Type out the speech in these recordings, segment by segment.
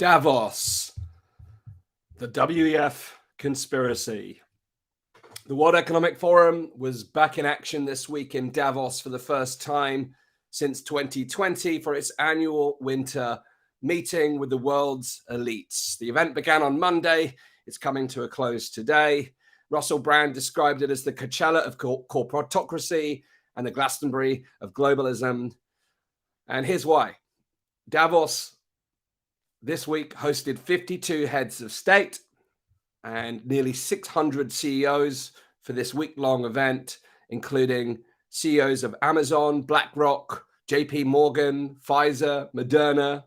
Davos, the WEF Conspiracy. The World Economic Forum was back in action this week in Davos for the first time since 2020 for its annual winter meeting with the world's elites. The event began on Monday. It's coming to a close today. Russell Brand described it as the Coachella of corporatocracy and the Glastonbury of globalism. And here's why. Davos this week hosted 52 heads of state and nearly 600 CEOs for this week-long event, including CEOs of Amazon, BlackRock, JP Morgan, Pfizer, Moderna,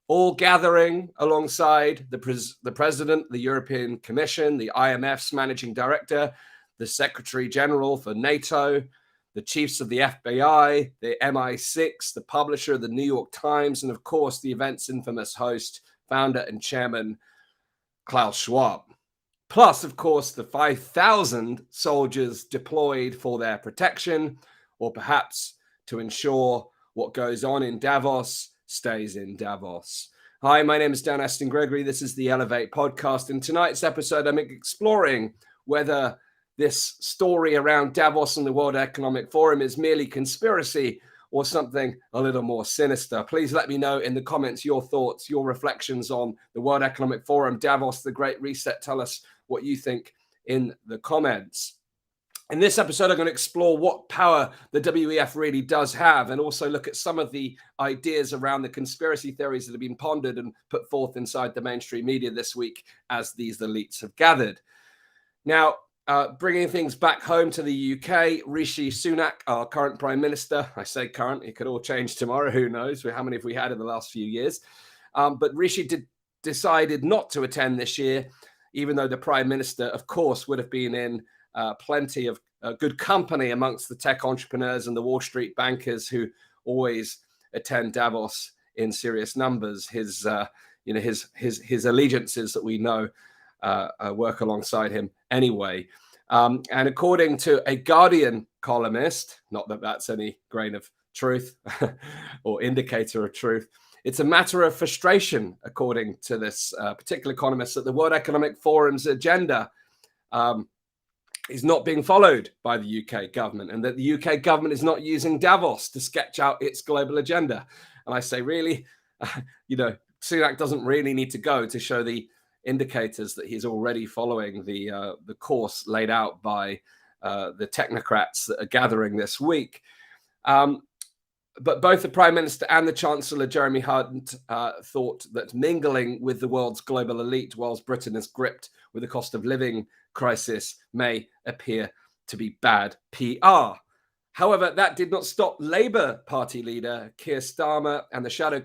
all gathering alongside the president, the European Commission, the IMF's managing director, the Secretary General for NATO, the chiefs of the FBI, the MI6, the publisher of the New York Times, and of course, the event's infamous host, founder and chairman, Klaus Schwab. Plus, of course, the 5,000 soldiers deployed for their protection, or perhaps to ensure what goes on in Davos stays in Davos. Hi, my name is Astin-Gregory. This is the Elevate podcast. In tonight's episode, I'm exploring whether this story around Davos and the World Economic Forum is merely conspiracy or something a little more sinister. Please let me know in the comments your thoughts, your reflections on the World Economic Forum, Davos, the Great Reset. Tell us what you think in the comments. In this episode, I'm going to explore what power the WEF really does have and also look at some of the ideas around the conspiracy theories that have been pondered and put forth inside the mainstream media this week as these elites have gathered. Now, bringing things back home to the UK, Rishi Sunak, our current Prime Minister, I say current, it could all change tomorrow, who knows, how many have we had in the last few years, but Rishi decided not to attend this year, even though the Prime Minister, of course, would have been in plenty of good company amongst the tech entrepreneurs and the Wall Street bankers who always attend Davos in serious numbers. His allegiances that we know work alongside him anyway. And according to a Guardian columnist, not that that's any grain of truth or indicator of truth, it's a matter of frustration, according to this particular economist, that the World Economic Forum's agenda is not being followed by the UK government and that the UK government is not using Davos to sketch out its global agenda. And I say, really, Sunak doesn't really need to go to show the indicators that he's already following the course laid out by the technocrats that are gathering this week. But both the Prime Minister and the Chancellor, Jeremy Hunt, thought that mingling with the world's global elite whilst Britain is gripped with the cost of living crisis may appear to be bad PR. However, that did not stop Labour Party leader Keir Starmer and the Shadow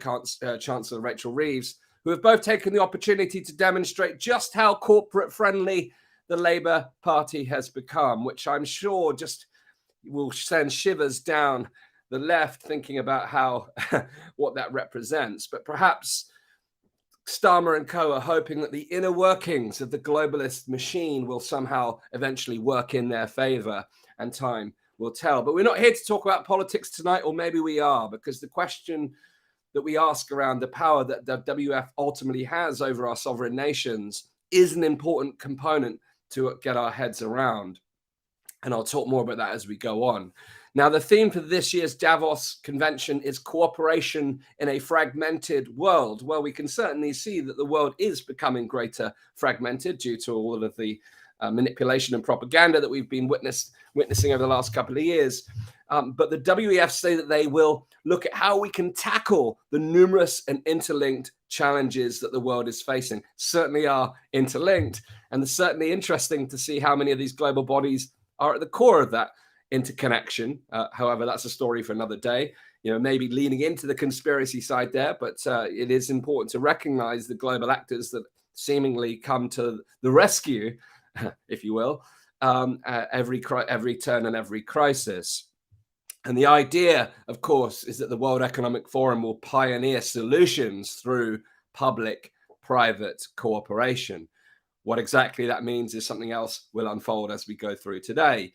Chancellor Rachel Reeves, who have both taken the opportunity to demonstrate just how corporate-friendly the Labour Party has become, which I'm sure just will send shivers down the left thinking about how what that represents. But perhaps Starmer and co are hoping that the inner workings of the globalist machine will somehow eventually work in their favor, and time will tell. But we're not here to talk about politics tonight, or maybe we are, because the question that we ask around the power that the WF ultimately has over our sovereign nations is an important component to get our heads around. And I'll talk more about that as we go on. Now, the theme for this year's Davos convention is cooperation in a fragmented world. Well, we can certainly see that the world is becoming greater fragmented due to all of the manipulation and propaganda that we've been witnessing over the last couple of years. But the WEF say that they will look at how we can tackle the numerous and interlinked challenges that the world is facing. Certainly are interlinked, and it's certainly interesting to see how many of these global bodies are at the core of that interconnection. However, that's a story for another day. Maybe leaning into the conspiracy side there, but it is important to recognize the global actors that seemingly come to the rescue, if you will, at every turn and every crisis. And the idea, of course, is that the World Economic Forum will pioneer solutions through public-private cooperation. What exactly that means is something else will unfold as we go through today.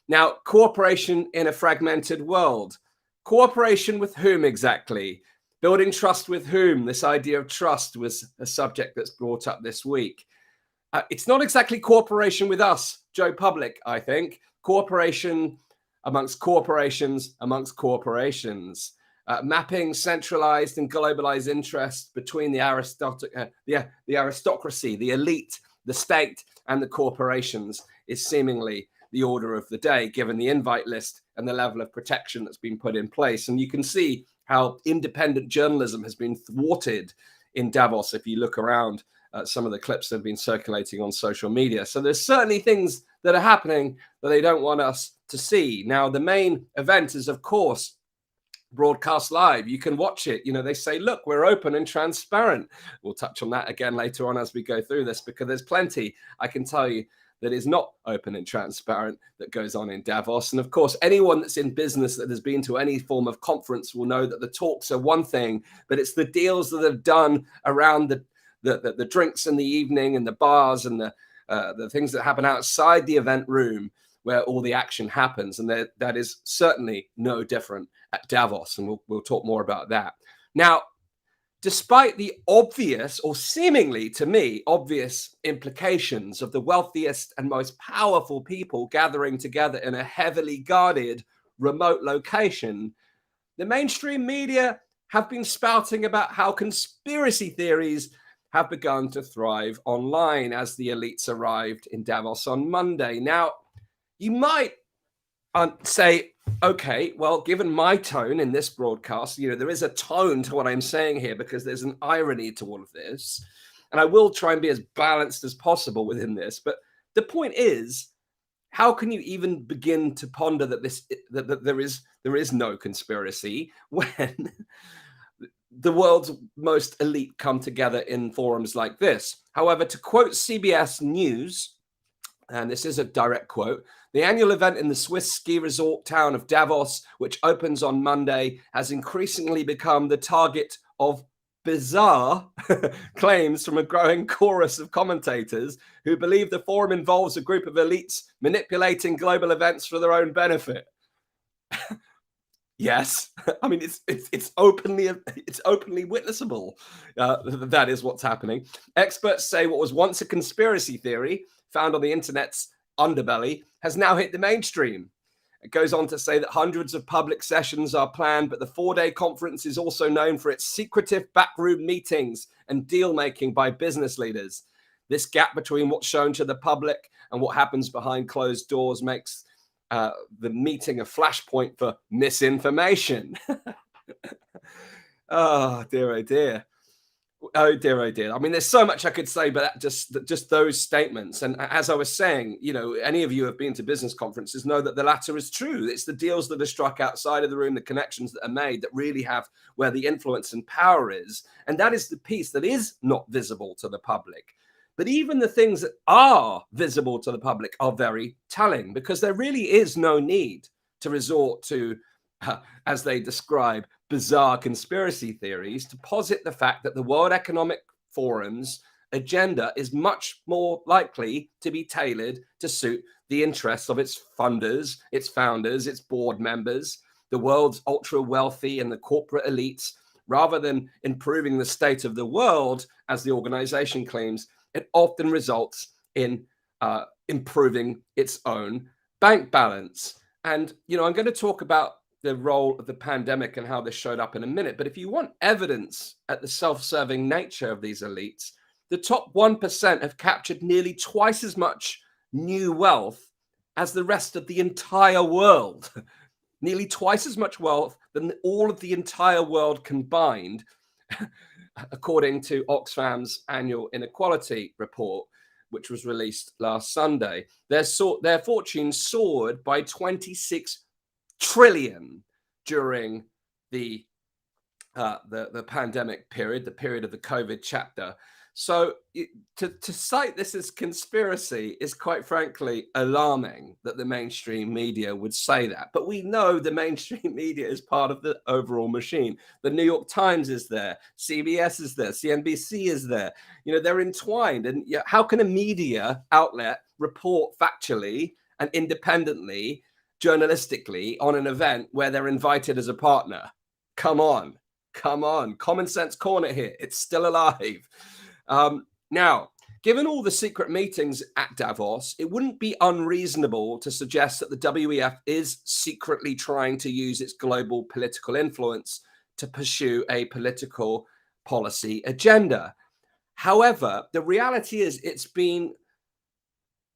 Now, cooperation in a fragmented world. Cooperation with whom exactly? Building trust with whom? This idea of trust was a subject that's brought up this week. It's not exactly cooperation with us, Joe Public, I think. Cooperation amongst corporations, mapping centralized and globalized interests between the aristocracy, the elite, the state, and the corporations is seemingly the order of the day, given the invite list and the level of protection that's been put in place. And you can see how independent journalism has been thwarted in Davos if you look around some of the clips that have been circulating on social media. So there's certainly things that are happening that they don't want us to see. Now, the main event is, of course, broadcast live. You can watch it. You know, they say, look, we're open and transparent. We'll touch on that again later on as we go through this, because there's plenty, I can tell you, that is not open and transparent that goes on in Davos. And of course, anyone that's in business that has been to any form of conference will know that the talks are one thing, but it's the deals that are done around the drinks in the evening and the bars and the things that happen outside the event room where all the action happens. And that is certainly no different at Davos. And we'll talk more about that. Now, despite the obvious, or seemingly to me, obvious implications of the wealthiest and most powerful people gathering together in a heavily guarded remote location, the mainstream media have been spouting about how conspiracy theories have begun to thrive online as the elites arrived in Davos on Monday. Now, you might say, okay, well, given my tone in this broadcast, you know, there is a tone to what I'm saying here because there's an irony to all of this. And I will try and be as balanced as possible within this. But the point is, how can you even begin to ponder that there is no conspiracy when the world's most elite come together in forums like this? However, to quote CBS News, and this is a direct quote, the annual event in the Swiss ski resort town of Davos, which opens on Monday, has increasingly become the target of bizarre claims from a growing chorus of commentators who believe the forum involves a group of elites manipulating global events for their own benefit. Yes, I mean it's openly witnessable. That is what's happening. Experts say what was once a conspiracy theory found on the internet's underbelly has now hit the mainstream. It goes on to say that hundreds of public sessions are planned, but the 4-day conference is also known for its secretive backroom meetings and deal-making by business leaders. This gap between what's shown to the public and what happens behind closed doors makes the meeting a flashpoint for misinformation. Oh, dear, oh, dear. Oh dear, oh dear. I mean, there's so much I could say, but just those statements. And as I was saying, you know, any of you who have been to business conferences know that the latter is true. It's the deals that are struck outside of the room, the connections that are made that really have where the influence and power is. And that is the piece that is not visible to the public. But even the things that are visible to the public are very telling, because there really is no need to resort to, as they describe, bizarre conspiracy theories to posit the fact that the World Economic Forum's agenda is much more likely to be tailored to suit the interests of its funders, its founders, its board members, the world's ultra wealthy and the corporate elites, rather than improving the state of the world, as the organization claims. It often results in improving its own bank balance. And, you know, I'm going to talk about the role of the pandemic and how this showed up in a minute. But if you want evidence at the self-serving nature of these elites, the top 1% have captured nearly twice as much new wealth as the rest of the entire world. Nearly twice as much wealth than all of the entire world combined, according to Oxfam's annual inequality report, which was released last Sunday. Their fortunes soared by 26 trillion during the pandemic period, the period of the COVID chapter. So to cite this as conspiracy is, quite frankly, alarming that the mainstream media would say that. But we know the mainstream media is part of the overall machine. The New York Times is there, CBS is there, CNBC is there. You know, they're entwined. And how can a media outlet report factually and independently, journalistically, on an event where they're invited as a partner? Come on. Come on, common sense corner here. It's still alive. Now, given all the secret meetings at Davos, it wouldn't be unreasonable to suggest that the WEF is secretly trying to use its global political influence to pursue a political policy agenda. However, the reality is it's been,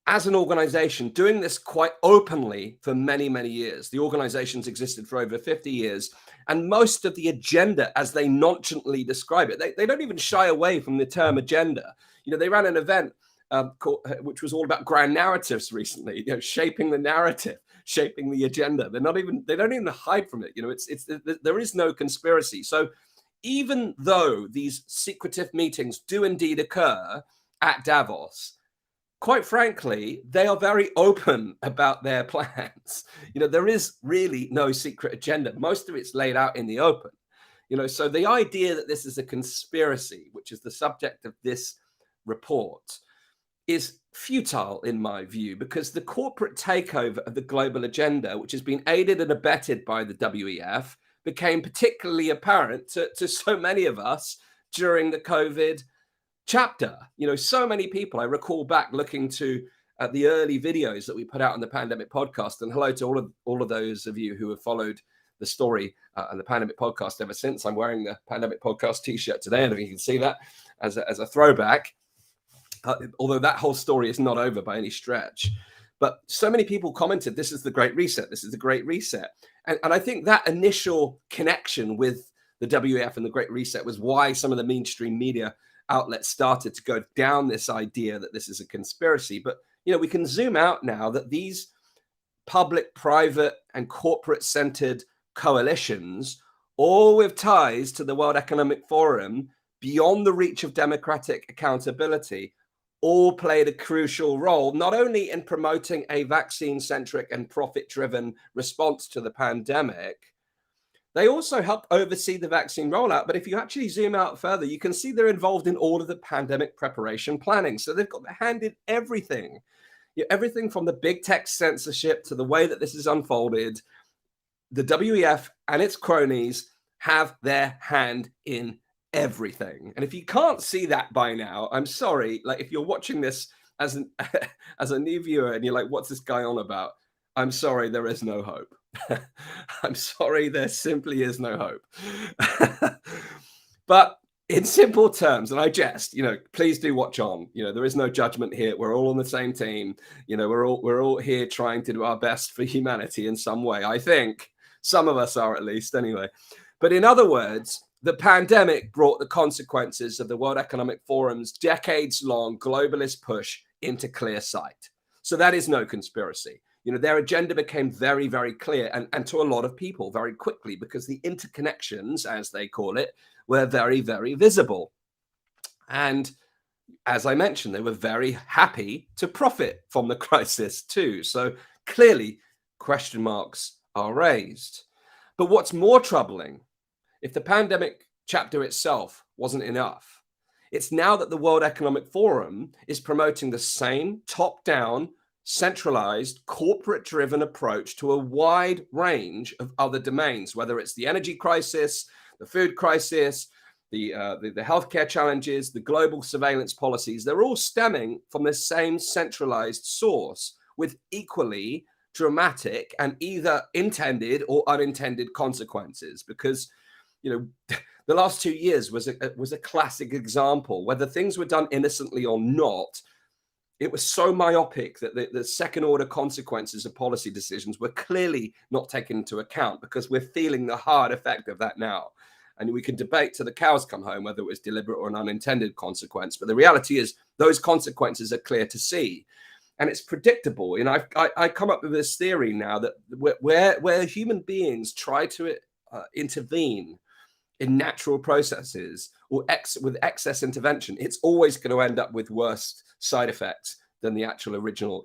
as an organization, doing this quite openly for many, many years. The organization's existed for over 50 years, and most of the agenda, as they nonchalantly describe it, they don't even shy away from the term agenda. You know, they ran an event which was all about grand narratives recently, you know, shaping the narrative, shaping the agenda. They don't even hide from it. You know, there is no conspiracy. So even though these secretive meetings do indeed occur at Davos, quite frankly, they are very open about their plans. You know, there is really no secret agenda. Most of it's laid out in the open. You know, so the idea that this is a conspiracy, which is the subject of this report, is futile in my view, because the corporate takeover of the global agenda, which has been aided and abetted by the WEF, became particularly apparent to so many of us during the COVID chapter. You know, so many people, I recall back looking to the early videos that we put out on the Pandemic Podcast, and hello to all of those of you who have followed the story and the Pandemic Podcast ever since. I'm wearing the Pandemic Podcast t-shirt today, and if you can see that as a throwback, although that whole story is not over by any stretch. But so many people commented, this is the Great Reset, this is the Great Reset. And I think that initial connection with the WEF and the Great Reset was why some of the mainstream media outlets started to go down this idea that this is a conspiracy. But, you know, we can zoom out now that these public, private, and corporate-centered coalitions, all with ties to the World Economic Forum, beyond the reach of democratic accountability, all played a crucial role, not only in promoting a vaccine-centric and profit-driven response to the pandemic, they also help oversee the vaccine rollout. But if you actually zoom out further, you can see they're involved in all of the pandemic preparation planning. So they've got their hand in everything. You know, everything from the big tech censorship to the way that this is unfolded. The WEF and its cronies have their hand in everything. And if you can't see that by now, I'm sorry. Like, if you're watching this as a new viewer and you're like, what's this guy on about? I'm sorry, there is no hope. I'm sorry, there simply is no hope. But in simple terms, and I jest, you know, please do watch on. You know, there is no judgment here. We're all on the same team. You know, we're all here trying to do our best for humanity in some way. I think some of us are, at least, anyway. But in other words, the pandemic brought the consequences of the World Economic Forum's decades-long globalist push into clear sight. So that is no conspiracy. You know, their agenda became very, very clear, and to a lot of people very quickly, because the interconnections, as they call it, were very, very visible. And as I mentioned, they were very happy to profit from the crisis too. So clearly, question marks are raised. But what's more troubling, if the pandemic chapter itself wasn't enough, it's now that the World Economic Forum is promoting the same top-down, centralized, corporate-driven approach to a wide range of other domains, whether it's the energy crisis, the food crisis, the healthcare challenges, the global surveillance policies. They're all stemming from the same centralized source with equally dramatic and either intended or unintended consequences. Because, you know, the last 2 years was a classic example. Whether things were done innocently or not, it was so myopic that the second order consequences of policy decisions were clearly not taken into account, because we're feeling the hard effect of that now. And we can debate till the cows come home whether it was deliberate or an unintended consequence. But the reality is those consequences are clear to see. And it's predictable. And I come up with this theory now that where human beings try to intervene in natural processes or with excess intervention, it's always going to end up with worse side effects than the actual original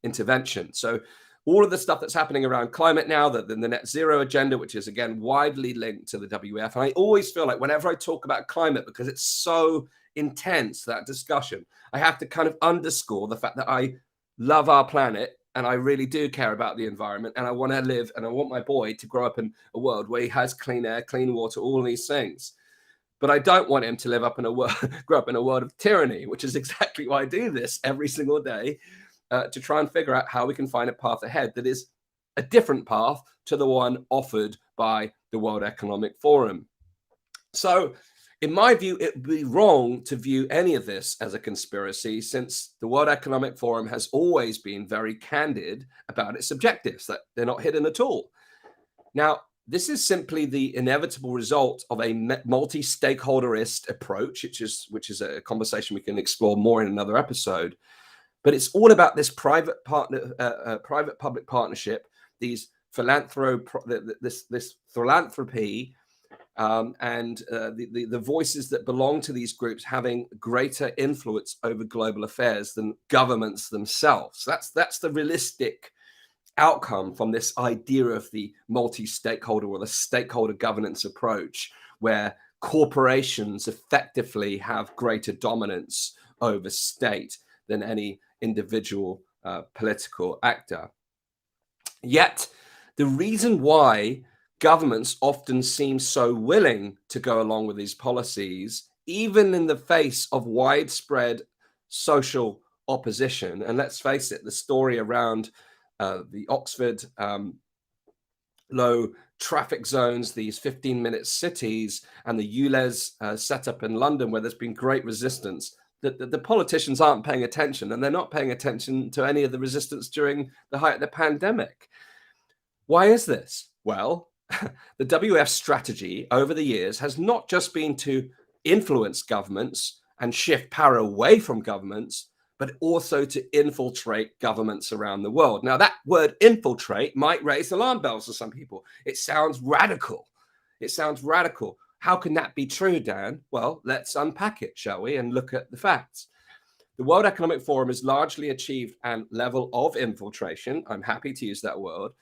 intervention. So all of the stuff that's happening around climate now, the net zero agenda, which is again widely linked to the WEF. And I always feel like whenever I talk about climate, because it's so intense, that discussion, I have to kind of underscore the fact that I love our planet and I really do care about the environment, and I want to live, and I want my boy to grow up in a world where he has clean air, clean water, all these things. But I don't want him to live up in a world, grow up in a world of tyranny, which is exactly why I do this every single day, to try and figure out how we can find a path ahead that is a different path to the one offered by the World Economic Forum. So, in my view, it would be wrong to view any of this as a conspiracy, since the World Economic Forum has always been very candid about its objectives, that they're not hidden at all. Now, this is simply the inevitable result of a multi-stakeholderist approach, which is a conversation we can explore more in another episode. But it's all about this private-public partnership, these this philanthropy, and the voices that belong to these groups having greater influence over global affairs than governments themselves. That's the realistic outcome from this idea of the multi-stakeholder or the stakeholder governance approach, where corporations effectively have greater dominance over state than any individual political actor. Yet, the reason why governments often seem so willing to go along with these policies, even in the face of widespread social opposition, and let's face it, the story around the Oxford low traffic zones, these 15-minute cities, and the ULEZ setup in London, where there's been great resistance, the politicians aren't paying attention, and they're not paying attention to any of the resistance during the height of the pandemic. Why is this? Well, the WEF strategy over the years has not just been to influence governments and shift power away from governments, but also to infiltrate governments around the world. Now, that word infiltrate might raise alarm bells for some people. It sounds radical. It sounds radical. How can that be true, Dan? Well, let's unpack it, shall we, and look at the facts. The World Economic Forum has largely achieved a level of infiltration, I'm happy to use that word,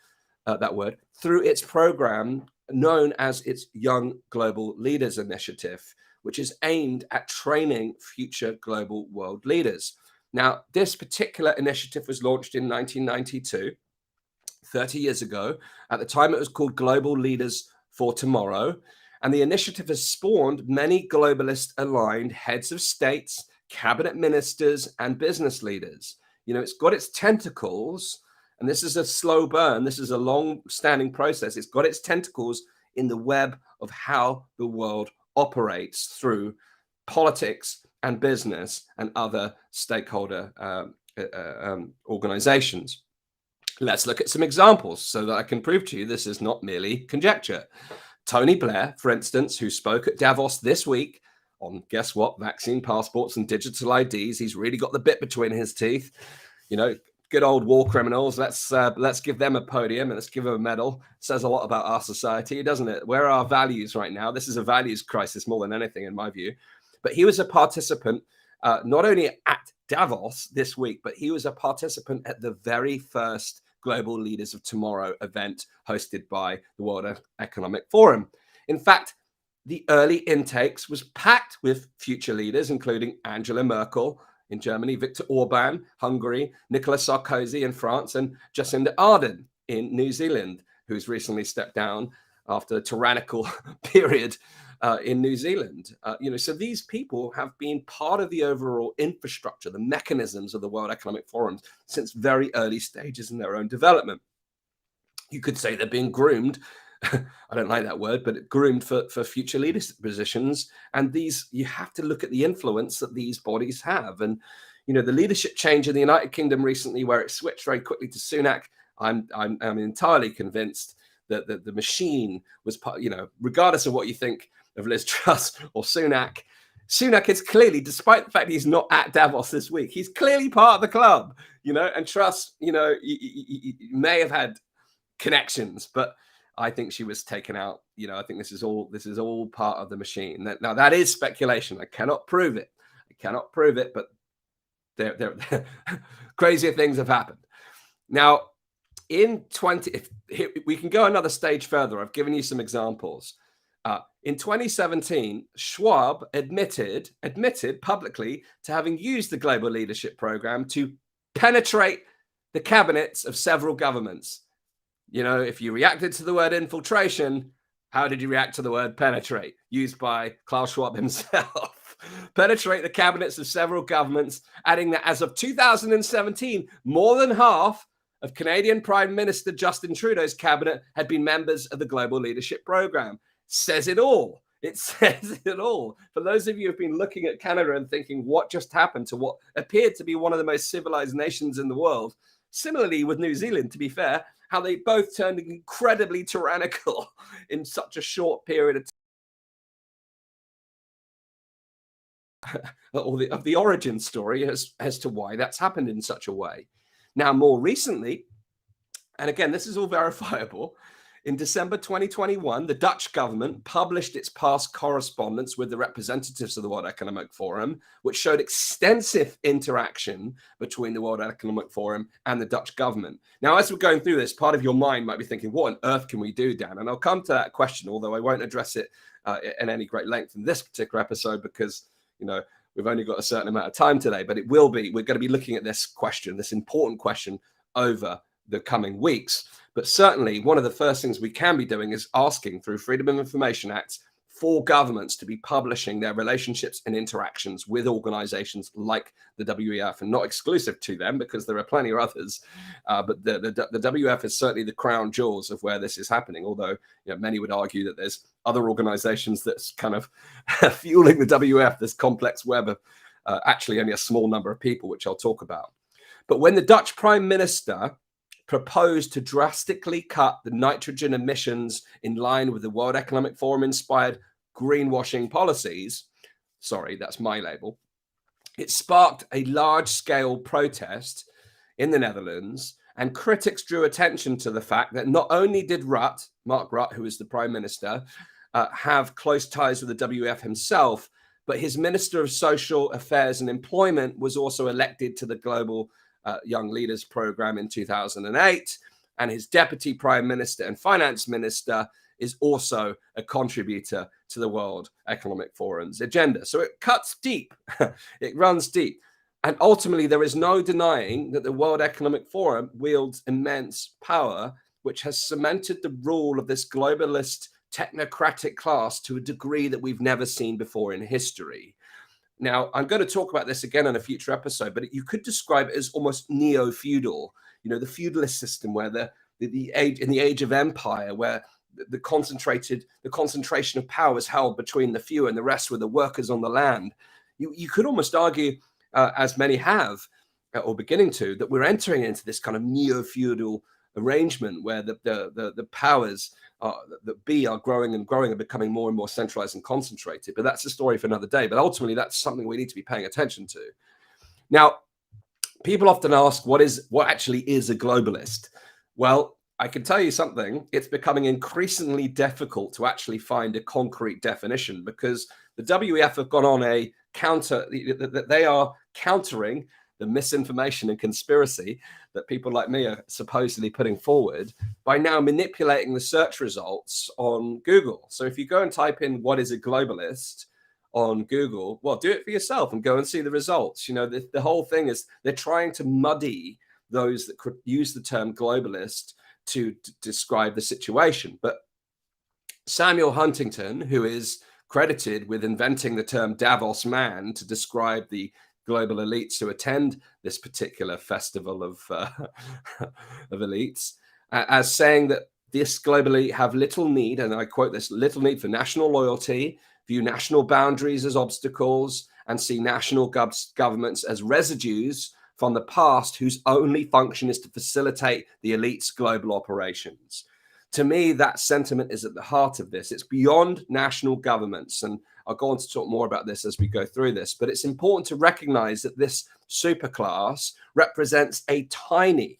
through its program known as its Young Global Leaders Initiative, which is aimed at training future global world leaders. Now, this particular initiative was launched in 1992, 30 years ago. At the time, it was called Global Leaders for Tomorrow. And the initiative has spawned many globalist-aligned heads of states, cabinet ministers, and business leaders. You know, it's got its tentacles, and this is a slow burn. This is a long-standing process. It's got its tentacles in the web of how the world operates through politics and business and other stakeholder organizations. Let's look at some examples so that I can prove to you this is not merely conjecture. Tony Blair, for instance, who spoke at Davos this week on, guess what, vaccine passports and digital IDs. He's really got the bit between his teeth. You know, good old war criminals. Let's give them a podium and let's give them a medal. It says a lot about our society, doesn't it? Where are our values right now? This is a values crisis more than anything, in my view. But he was a participant not only at Davos this week, but he was a participant at the very first Global Leaders of Tomorrow event hosted by the World Economic Forum. In fact, the early intakes was packed with future leaders, including Angela Merkel in Germany, Viktor Orban, Hungary, Nicolas Sarkozy in France, and Jacinda Ardern in New Zealand, who's recently stepped down after a tyrannical period in New Zealand. So these people have been part of the overall infrastructure, the mechanisms of the World Economic Forum since very early stages in their own development. You could say they're being groomed. I don't like that word, but groomed for future leadership positions. And these, you have to look at the influence that these bodies have. And, you know, the leadership change in the United Kingdom recently, where it switched very quickly to Sunak, I'm entirely convinced that the machine was part, you know, regardless of what you think of Liz Truss or Sunak is clearly, despite the fact he's not at Davos this week, he's clearly part of the club, you know, and Truss, you know, he may have had connections, but I think she was taken out. You know, I think this is all part of the machine. Now that is speculation. I cannot prove it, but there crazier things have happened. Now, if we can go another stage further, I've given you some examples. In 2017, Schwab admitted publicly to having used the Global Leadership Program to penetrate the cabinets of several governments. You know, if you reacted to the word infiltration, how did you react to the word penetrate, used by Klaus Schwab himself? Penetrate the cabinets of several governments, adding that as of 2017, more than half of Canadian Prime Minister Justin Trudeau's cabinet had been members of the Global Leadership Program. Says it all. It says it all. For those of you who've been looking at Canada and thinking what just happened to what appeared to be one of the most civilized nations in the world, similarly with New Zealand, to be fair, how they both turned incredibly tyrannical in such a short period of time. Of the origin story as to why that's happened in such a way. Now, more recently, and again, this is all verifiable, in December 2021, the Dutch government published its past correspondence with the representatives of the World Economic Forum, which showed extensive interaction between the World Economic Forum and the Dutch government. Now, as we're going through this, part of your mind might be thinking, what on earth can we do, Dan? And I'll come to that question, although I won't address it in any great length in this particular episode because, you know, we've only got a certain amount of time today, but it will be, we're going to be looking at this question, this important question over the coming weeks. But certainly one of the first things we can be doing is asking through Freedom of Information Acts for governments to be publishing their relationships and interactions with organizations like the WEF, and not exclusive to them because there are plenty of others. But the WEF is certainly the crown jewels of where this is happening, although, you know, many would argue that there's other organizations that's kind of fueling the WEF, this complex web of actually only a small number of people, which I'll talk about. But when the Dutch Prime Minister proposed to drastically cut the nitrogen emissions in line with the World Economic Forum inspired greenwashing policies, sorry, that's my label, it sparked a large-scale protest in the Netherlands, and critics drew attention to the fact that not only did Mark Rutte, who is the Prime Minister, have close ties with the WEF himself, but his Minister of Social Affairs and Employment was also elected to the Global Young Leaders Program in 2008, and his Deputy Prime Minister and Finance Minister is also a contributor to the World Economic Forum's agenda. So it cuts deep, it runs deep. And ultimately, there is no denying that the World Economic Forum wields immense power, which has cemented the rule of this globalist technocratic class to a degree that we've never seen before in history. Now, I'm going to talk about this again in a future episode, but you could describe it as almost neo-feudal, you know, the feudalist system where the age of empire, where the concentration of power is held between the few and the rest were the workers on the land. You could almost argue, as many have, or beginning to, that we're entering into this kind of neo-feudal arrangement where the powers that be are growing and growing and becoming more and more centralized and concentrated. But that's a story for another day. But ultimately, that's something we need to be paying attention to. Now, people often ask, what actually is a globalist? Well, I can tell you something. It's becoming increasingly difficult to actually find a concrete definition because the WEF have gone on a counter, they are countering the misinformation and conspiracy that people like me are supposedly putting forward by now manipulating the search results on Google. So if you go and type in what is a globalist on Google, well, do it for yourself and go and see the results. You know, the whole thing is they're trying to muddy those that could use the term globalist to describe the situation. But Samuel Huntington, who is credited with inventing the term Davos man to describe the global elites who attend this particular festival of elites, as saying that this global elite have little need, and I quote this, little need for national loyalty, view national boundaries as obstacles, and see national governments as residues from the past whose only function is to facilitate the elite's global operations. To me, that sentiment is at the heart of this. It's beyond national governments, and I'll go on to talk more about this as we go through this, but it's important to recognize that this superclass represents a tiny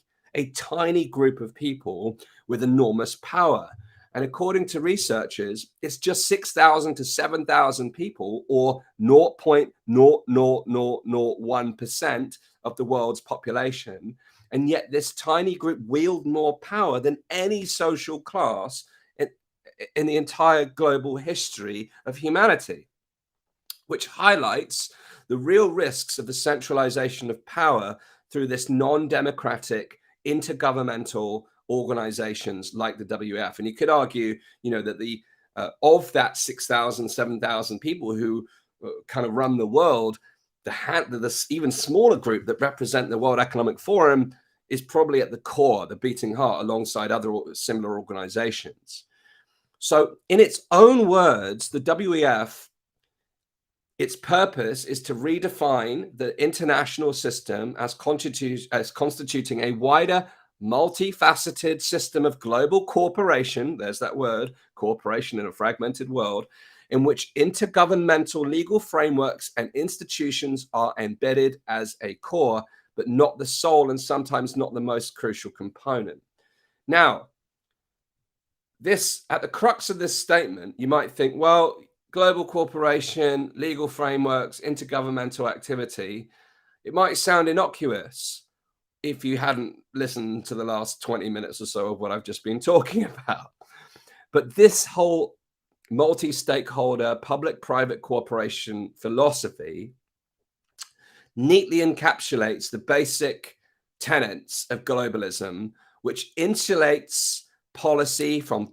group of people with enormous power. And according to researchers, it's just 6,000 to 7,000 people, or 0.00001% of the world's population. And yet this tiny group wield more power than any social class in the entire global history of humanity, which highlights the real risks of the centralization of power through this non-democratic, intergovernmental organizations like the WEF. And you could argue, that the of that 6,000, 7,000 people who kind of run the world, the even smaller group that represent the World Economic Forum is probably at the core, the beating heart, alongside other similar organizations. So in its own words, the WEF, its purpose is to redefine the international system as constituting a wider, multifaceted system of global cooperation, there's that word, cooperation in a fragmented world, in which intergovernmental legal frameworks and institutions are embedded as a core, but not the sole and sometimes not the most crucial component. Now, this, at the crux of this statement, you might think, well, global cooperation, legal frameworks, intergovernmental activity, it might sound innocuous if you hadn't listened to the last 20 minutes or so of what I've just been talking about. But this whole multi-stakeholder public-private cooperation philosophy neatly encapsulates the basic tenets of globalism, which insulates policy from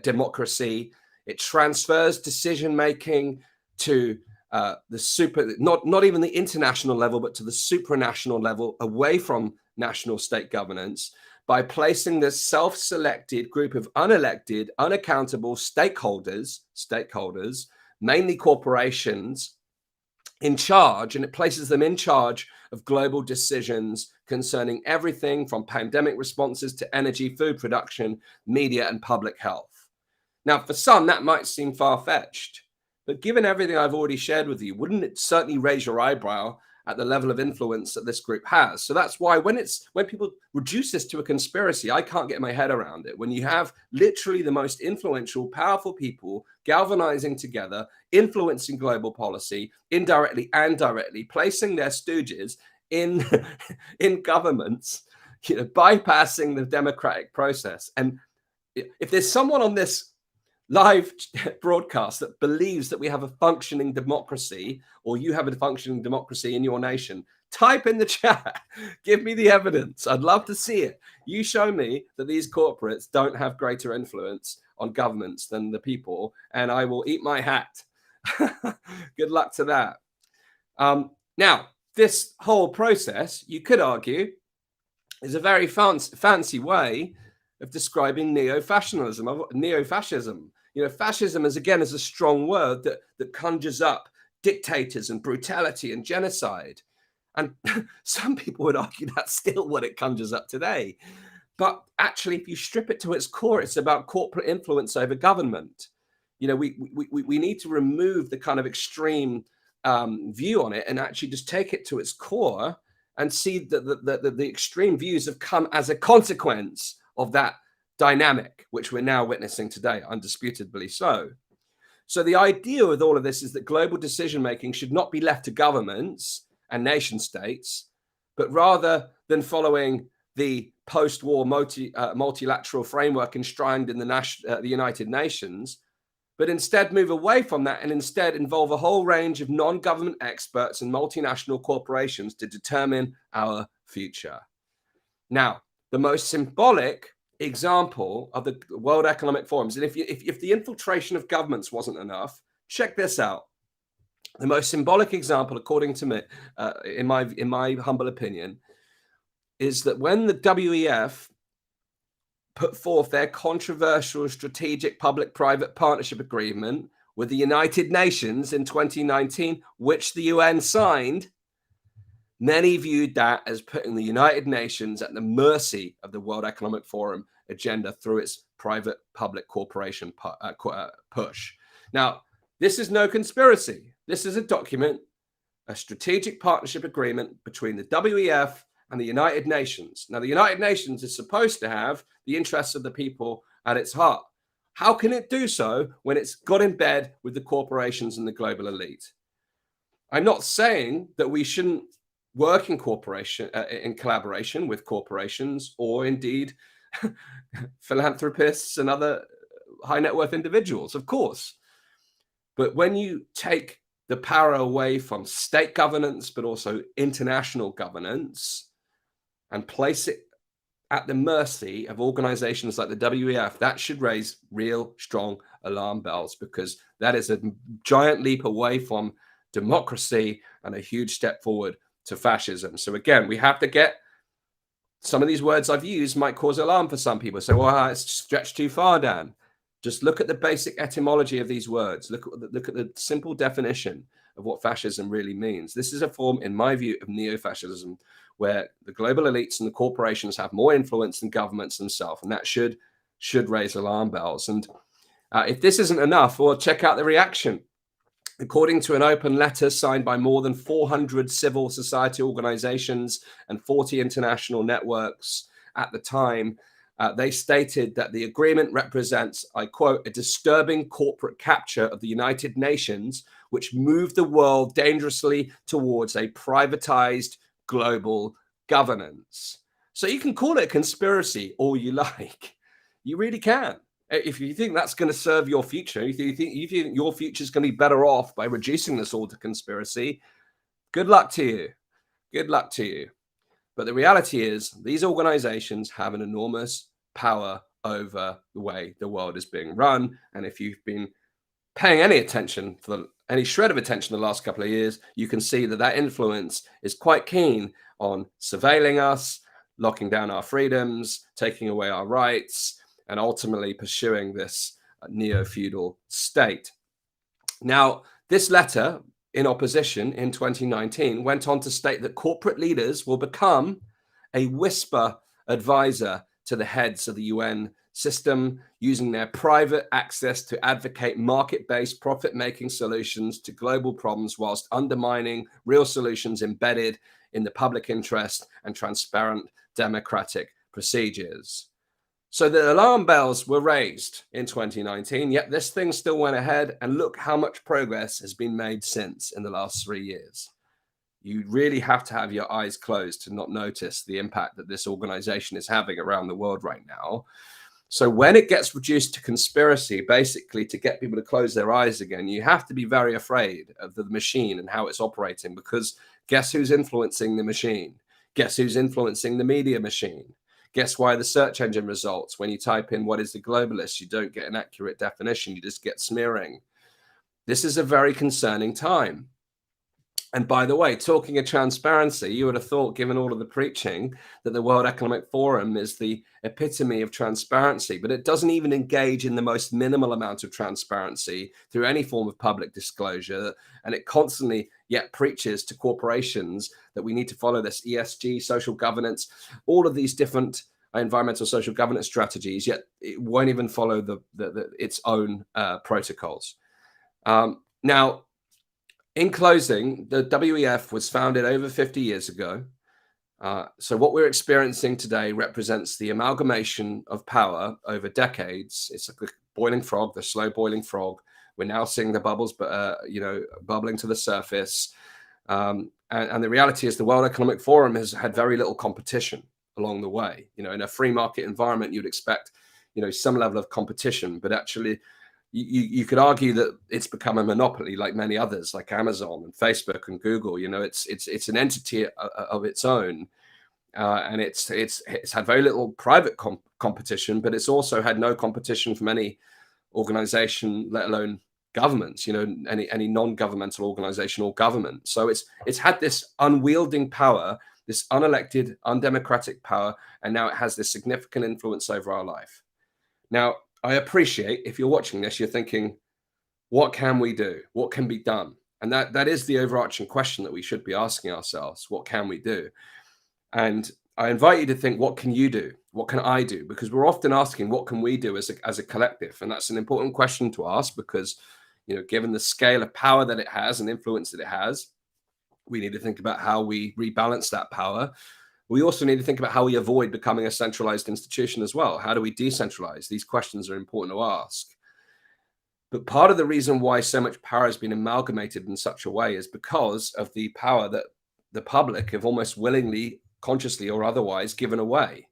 democracy. It transfers decision-making to not even the international level, but to the supranational level, away from national state governance, by placing this self-selected group of unelected, unaccountable stakeholders, mainly corporations, in charge, and it places them in charge of global decisions concerning everything from pandemic responses to energy, food production, media, and public health. Now, for some, that might seem far-fetched, but given everything I've already shared with you, wouldn't it certainly raise your eyebrow at the level of influence that this group has? So that's why when people reduce this to a conspiracy, I can't get my head around it. When you have literally the most influential, powerful people galvanizing together, influencing global policy, indirectly and directly, placing their stooges in governments, bypassing the democratic process. And if there's someone on this live broadcast that believes that we have a functioning democracy, or you have a functioning democracy in your nation, type in the chat. Give me the evidence. I'd love to see it. You show me that these corporates don't have greater influence on governments than the people, and I will eat my hat. Good luck to that. Now, this whole process, you could argue, is a very fancy way of describing neo-fascism. Fascism is a strong word that conjures up dictators and brutality and genocide. And some people would argue that's still what it conjures up today. But actually, if you strip it to its core, it's about corporate influence over government. We need to remove the kind of extreme view on it and actually just take it to its core and see that the extreme views have come as a consequence of that dynamic, which we're now witnessing today, undisputably so. So the idea with all of this is that global decision-making should not be left to governments and nation states, but rather than following the post-war multilateral framework enshrined in the United Nations, but instead move away from that and instead involve a whole range of non-government experts and multinational corporations to determine our future. Now, the most symbolic example of the World Economic Forums, and if the infiltration of governments wasn't enough, check this out. The most symbolic example, according to me, in my humble opinion, is that when the WEF put forth their controversial strategic public-private partnership agreement with the United Nations in 2019, which the UN signed, many viewed that as putting the United Nations at the mercy of the World Economic Forum agenda through its private-public cooperation push. Now, this is no conspiracy. This is a document, a strategic partnership agreement between the WEF and the United Nations. Now, the United Nations is supposed to have the interests of the people at its heart. How can it do so when it's got in bed with the corporations and the global elite? I'm not saying that we shouldn't work in collaboration with corporations, or indeed philanthropists and other high net worth individuals, of course. But when you take the power away from state governance, but also international governance, and place it at the mercy of organizations like the WEF, that should raise real strong alarm bells, because that is a giant leap away from democracy and a huge step forward to fascism. So again, we have to get some of these words I've used might cause alarm for some people. So, well, it's stretched too far, Dan. Just look at the basic etymology of these words. Look at the simple definition of what fascism really means. This is a form, in my view, of neo-fascism, where the global elites and the corporations have more influence than governments themselves, and that should raise alarm bells. And if this isn't enough, well, check out the reaction. According to an open letter signed by more than 400 civil society organizations and 40 international networks at the time, they stated that the agreement represents, I quote, a disturbing corporate capture of the United Nations, which moved the world dangerously towards a privatized global governance. So you can call it a conspiracy all you like. You really can. If you think that's going to serve your future, if you think your future is going to be better off by reducing this all to conspiracy, good luck to you. Good luck to you. But the reality is these organizations have an enormous power over the way the world is being run. And if you've been paying any attention, any shred of attention the last couple of years, you can see that that influence is quite keen on surveilling us, locking down our freedoms, taking away our rights, and ultimately pursuing this neo-feudal state. Now, this letter in opposition in 2019 went on to state that corporate leaders will become a whisper advisor to the heads of the UN system, using their private access to advocate market-based profit-making solutions to global problems whilst undermining real solutions embedded in the public interest and transparent democratic procedures. So the alarm bells were raised in 2019, yet this thing still went ahead, and look how much progress has been made since in the last 3 years. You really have to have your eyes closed to not notice the impact that this organization is having around the world right now. So when it gets reduced to conspiracy, basically to get people to close their eyes again, you have to be very afraid of the machine and how it's operating, because guess who's influencing the machine? Guess who's influencing the media machine? Guess why the search engine results, when you type in what is the globalist, you don't get an accurate definition, you just get smearing. This is a very concerning time. And by the way, talking of transparency, you would have thought, given all of the preaching, that the World Economic Forum is the epitome of transparency, but it doesn't even engage in the most minimal amount of transparency through any form of public disclosure. And it constantly yet preaches to corporations that we need to follow this ESG, social governance, all of these different environmental social governance strategies, yet it won't even follow its own protocols. Now, in closing, the WEF was founded over 50 years ago. So what we're experiencing today represents the amalgamation of power over decades. It's like a boiling frog, the slow boiling frog. We're now seeing the bubbles, bubbling to the surface. And the reality is the World Economic Forum has had very little competition along the way. In a free market environment, you'd expect, some level of competition, but actually, you could argue that it's become a monopoly, like many others, like Amazon and Facebook and Google. It's an entity of its own, and it's had very little private competition, but it's also had no competition from any organization, let alone governments. Any non-governmental organization or government. So it's had this unwielding power, this unelected, undemocratic power, and now it has this significant influence over our life. Now, I appreciate if you're watching this, you're thinking, what can we do? What can be done? And that is the overarching question that we should be asking ourselves. What can we do? And I invite you to think, what can you do? What can I do? Because we're often asking, what can we do as a collective? And that's an important question to ask, because, given the scale of power that it has and influence that it has, we need to think about how we rebalance that power. We also need to think about how we avoid becoming a centralized institution as well. How do we decentralize? These questions are important to ask. But part of the reason why so much power has been amalgamated in such a way is because of the power that the public have almost willingly, consciously or otherwise, given away.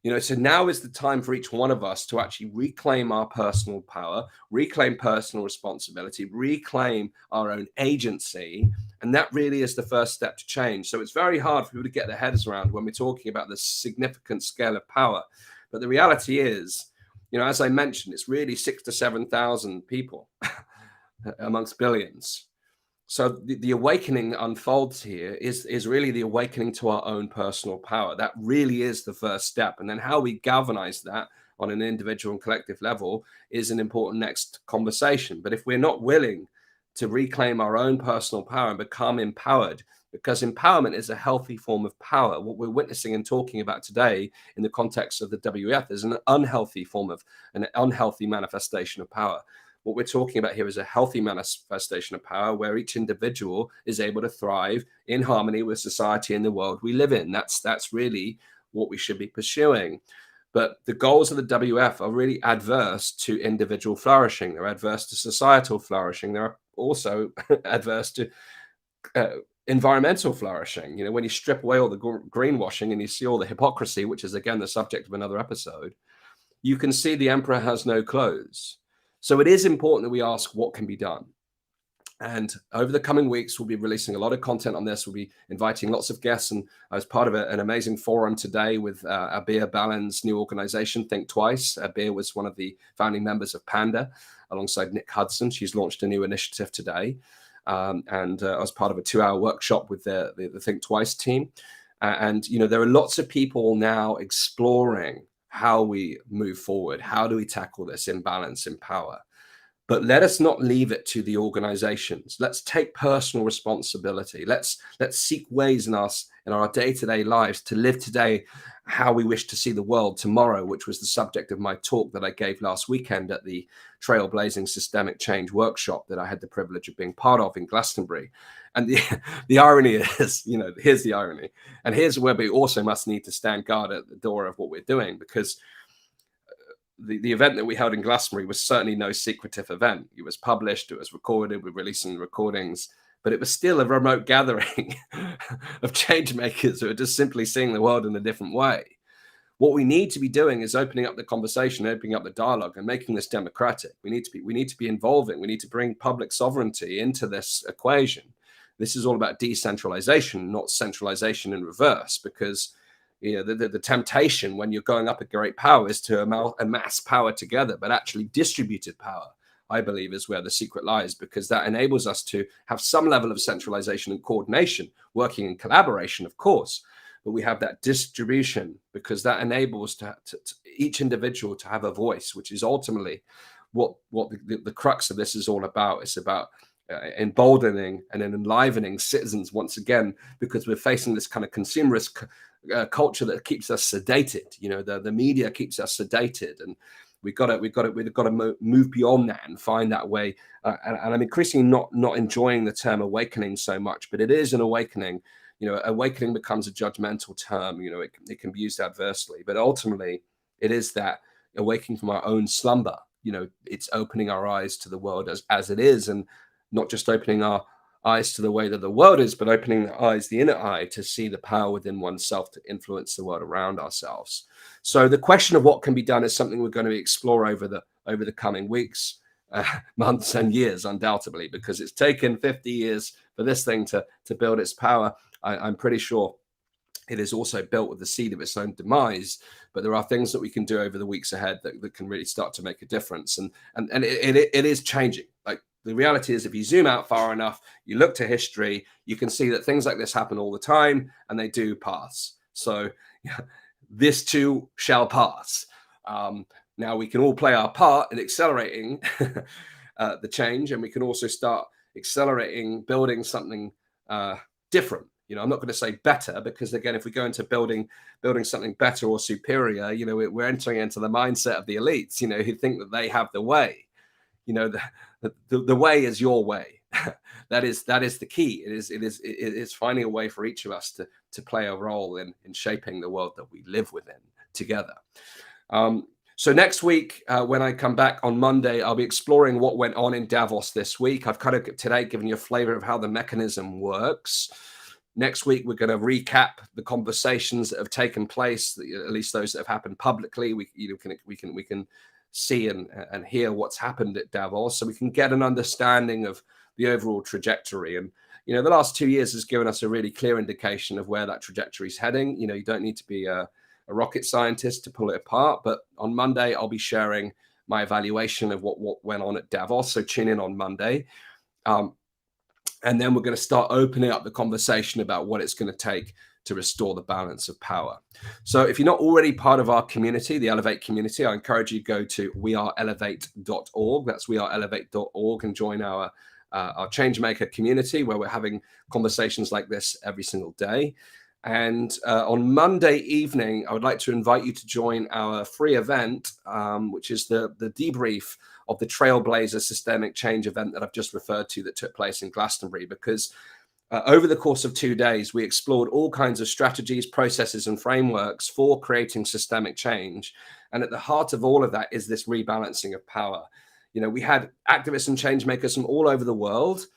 So now is the time for each one of us to actually reclaim our personal power, reclaim personal responsibility, reclaim our own agency. And that really is the first step to change. So it's very hard for people to get their heads around when we're talking about the significant scale of power. But the reality is, as I mentioned, it's really 6,000 to 7,000 people amongst billions. So the awakening unfolds here is really the awakening to our own personal power. That really is the first step. And then how we galvanize that on an individual and collective level is an important next conversation. But if we're not willing to reclaim our own personal power and become empowered, because empowerment is a healthy form of power, what we're witnessing and talking about today in the context of the WEF is an unhealthy form of an unhealthy manifestation of power. What we're talking about here is a healthy manifestation of power where each individual is able to thrive in harmony with society and the world we live in. That's really what we should be pursuing. But the goals of the WF are really adverse to individual flourishing. They're adverse to societal flourishing. They're also adverse to environmental flourishing. When you strip away all the greenwashing and you see all the hypocrisy, which is again the subject of another episode, you can see the emperor has no clothes. So it is important that we ask what can be done. And over the coming weeks, we'll be releasing a lot of content on this. We'll be inviting lots of guests. And I was part of an amazing forum today with Abir Balan's new organization, Think Twice. Abir was one of the founding members of Panda, alongside Nick Hudson. She's launched a new initiative today. And I was part of a 2-hour workshop with the Think Twice team. And there are lots of people now exploring how we move forward. How do we tackle this imbalance in power? But let us not leave it to the organizations. Let's take personal responsibility. Let's seek ways in our day-to-day lives to live today how we wish to see the world tomorrow, which was the subject of my talk that I gave last weekend at the Trailblazing Systemic Change workshop that I had the privilege of being part of in Glastonbury. And the irony is, here's the irony. And here's where we also must need to stand guard at the door of what we're doing, because the event that we held in Glastonbury was certainly no secretive event. It was published, it was recorded, we're releasing recordings, but it was still a remote gathering of change makers who are just simply seeing the world in a different way. What we need to be doing is opening up the conversation, opening up the dialogue, and making this democratic. We need to be involving. We need to bring public sovereignty into this equation. This is all about decentralization, not centralization in reverse, because the temptation when you're going up a great power is to amass power together, but actually distributed power, I believe, is where the secret lies, because that enables us to have some level of centralization and coordination, working in collaboration, of course, but we have that distribution because that enables to each individual to have a voice, which is ultimately what the crux of this is all about. It's about emboldening and enlivening citizens once again, because we're facing this kind of consumerist culture that keeps us sedated. The media keeps us sedated, and we've got to move beyond that and find that way. And I'm increasingly not enjoying the term awakening so much, but it is an awakening. Awakening becomes a judgmental term. It can be used adversely, but ultimately it is that awakening from our own slumber. It's opening our eyes to the world as it is, and not just opening our eyes to the way that the world is, but opening the inner eye to see the power within oneself to influence the world around ourselves. So the question of what can be done is something we're going to explore over the coming weeks, months and years, undoubtedly, because it's taken 50 years for this thing to build its power. I'm pretty sure it is also built with the seed of its own demise, but there are things that we can do over the weeks ahead that can really start to make a difference. And it is changing. Like, the reality is, if you zoom out far enough, you look to history, you can see that things like this happen all the time, and they do pass. So this too shall pass. Now we can all play our part in accelerating the change, and we can also start accelerating, building something different. I'm not going to say better, because again, if we go into building something better or superior, we're entering into the mindset of the elites, who think that they have the way. The way is your way. that is the key. It is finding a way for each of us to play a role in shaping the world that we live within together. So next week, when I come back on Monday, I'll be exploring what went on in Davos this week. I've kind of today given you a flavor of how the mechanism works. Next week, we're going to recap the conversations that have taken place, at least those that have happened publicly. We can see and hear what's happened at Davos, so we can get an understanding of the overall trajectory. And the last 2 years has given us a really clear indication of where that trajectory is heading. You don't need to be a rocket scientist to pull it apart. But on Monday, I'll be sharing my evaluation of what went on at Davos. So tune in on Monday. And then we're going to start opening up the conversation about what it's going to take to restore the balance of power. So if you're not already part of our community, the Elevate community, I encourage you to go to weareelevate.org. That's weareelevate.org, and join our Changemaker community, where we're having conversations like this every single day. And on Monday evening, I would like to invite you to join our free event, which is the debrief of the Trailblazer Systemic Change event that I've just referred to, that took place in Glastonbury, because over the course of 2 days, we explored all kinds of strategies, processes, and frameworks for creating systemic change. And at the heart of all of that is this rebalancing of power. We had activists and change makers from all over the world,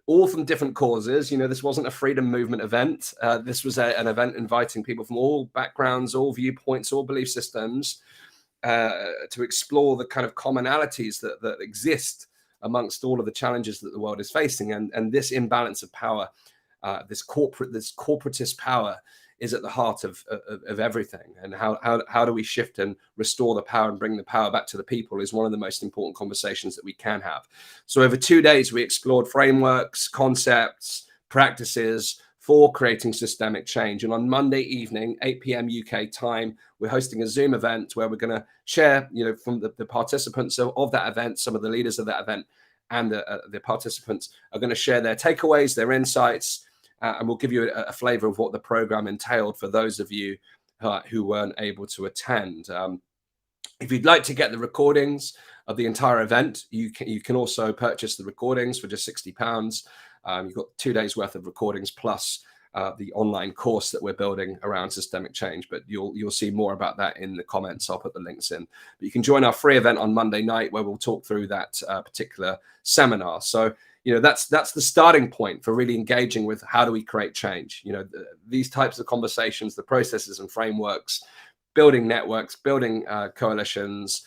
all from different causes. This wasn't a freedom movement event. This was an event inviting people from all backgrounds, all viewpoints, all belief systems, to explore the kind of commonalities that exist amongst all of the challenges that the world is facing. And this imbalance of power, this corporatist power, is at the heart of everything. And how do we shift and restore the power and bring the power back to the people is one of the most important conversations that we can have. So over 2 days, we explored frameworks, concepts, practices for creating systemic change. And on Monday evening, 8 p.m. UK time, we're hosting a Zoom event where we're going to share, from the participants of that event, some of the leaders of that event and the participants are going to share their takeaways, their insights, and we'll give you a flavor of what the program entailed for those of you who weren't able to attend. If you'd like to get the recordings of the entire event, you can also purchase the recordings for just £60. You've got 2 days worth of recordings plus the online course that we're building around systemic change. But you'll see more about that in the comments. I'll put the links in. But you can join our free event on Monday night, where we'll talk through that particular seminar. So that's the starting point for really engaging with how do we create change. These types of conversations, the processes and frameworks, building networks, building coalitions,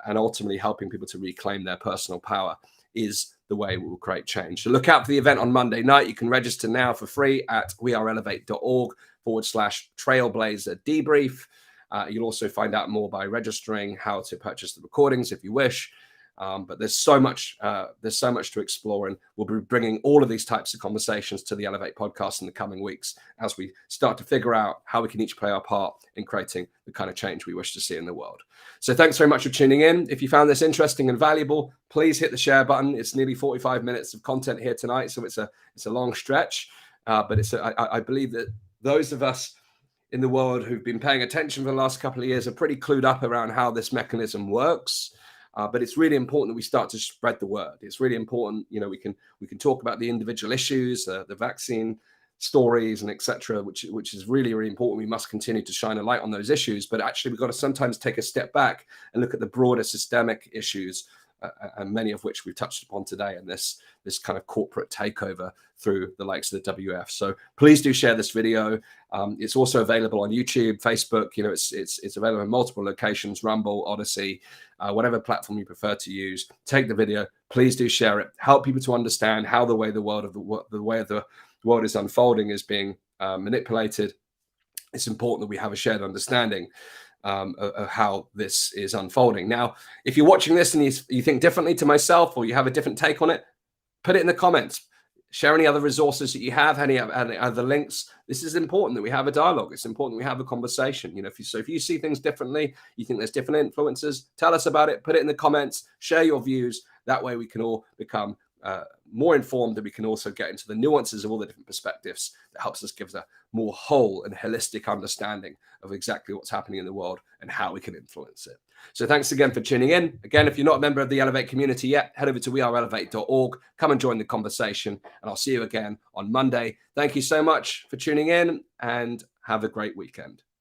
and ultimately helping people to reclaim their personal power is the way we will create change. So look out for the event on Monday night. You can register now for free at weareelevate.org/trailblazer debrief. You'll also find out more by registering how to purchase the recordings if you wish. But there's so much to explore, and we'll be bringing all of these types of conversations to the Elevate podcast in the coming weeks as we start to figure out how we can each play our part in creating the kind of change we wish to see in the world. So thanks very much for tuning in. If you found this interesting and valuable, please hit the share button. It's nearly 45 minutes of content here tonight, so it's a long stretch, but I believe that those of us in the world who've been paying attention for the last couple of years are pretty clued up around how this mechanism works. But it's really important that we start to spread the word. It's really important, we can talk about the individual issues, the vaccine stories, and etc., which is really, really important. We must continue to shine a light on those issues. But actually, we've got to sometimes take a step back and look at the broader systemic issues, and many of which we've touched upon today, and this kind of corporate takeover through the likes of the WF. So please do share this video. It's also available on YouTube, Facebook. It's available in multiple locations: Rumble, Odyssey, whatever platform you prefer to use. Take the video. Please do share it. Help people to understand how the way the world is unfolding is being manipulated. It's important that we have a shared understanding of how this is unfolding. Now, if you're watching this and you think differently to myself, or you have a different take on it, put it in the comments. Share any other resources that you have, any other links. This is important that we have a dialogue. It's important that we have a conversation. If you see things differently, you think there's different influences, tell us about it. Put it in the comments. Share your views. That way we can all become more informed, and we can also get into the nuances of all the different perspectives that helps us give a more whole and holistic understanding of exactly what's happening in the world and how we can influence it. So thanks again for tuning in. Again, if you're not a member of the Elevate community yet, head over to weareelevate.org. Come and join the conversation, and I'll see you again on Monday. Thank you so much for tuning in, and have a great weekend.